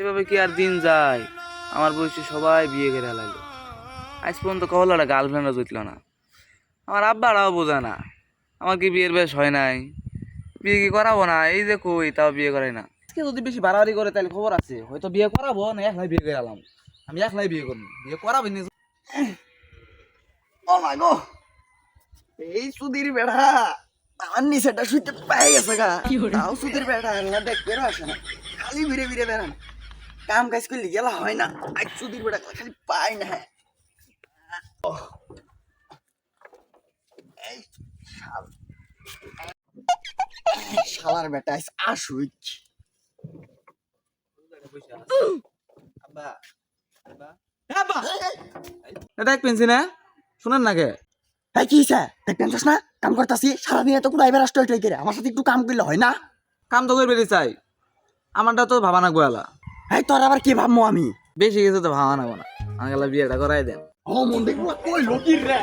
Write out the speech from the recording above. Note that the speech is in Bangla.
এভাবে কি আর দিন যায়? আমার বয়সে সবাই বিয়ে করে লাগলো। আজ পর্যন্ত কহলাটা গার্লফ্রেন্ডও জুটল না। আমার আব্বারাও বোঝে না আমার কি বিয়ের বয়স হয় নাই, বিয়ে কি করাবো না, এই যে কই তাও বিয়ে করাই না। আজকে যদি বেশি বাড়াবাড়ি করে তাহলে খবর আছে, হয়তো বিয়ে করাবো না একলাই বিয়ে করে এলাম। আমি একলাই বিয়ে করবো, বিয়ে করাবো না। ও মা গো, এই সুধীর বেড়া আমার নিচেটা শুইতে পাই গেছে গা। তাও সুধীর বেড়া আল্লাহ দেখ বেরো আসে না, খালি ঘুরে ঘুরে বেড়ান। কাম কাজ করলে গেলা হয় না, আজ সুধীর বেড়া খালি পাই না। এই শালার বেটা আসুই। দেখ পেন্সি না শুনেন না কে? এই কি স্যার দেখবেন না, কাম করতেছি সারাদিন এত কোনো এবার আসতে করে আমার সাথে একটু কাম করলে হয় না? কাম তো করবে চাই, আমারটা তো ভাবা না গোয়ালা। এই তোর আবার কি ভাববো আমি? বেশি কিছু তো ভাবা না না, আমাকে বিয়েটা করাই দেন। ও মন দেখবো কই লোকির রে।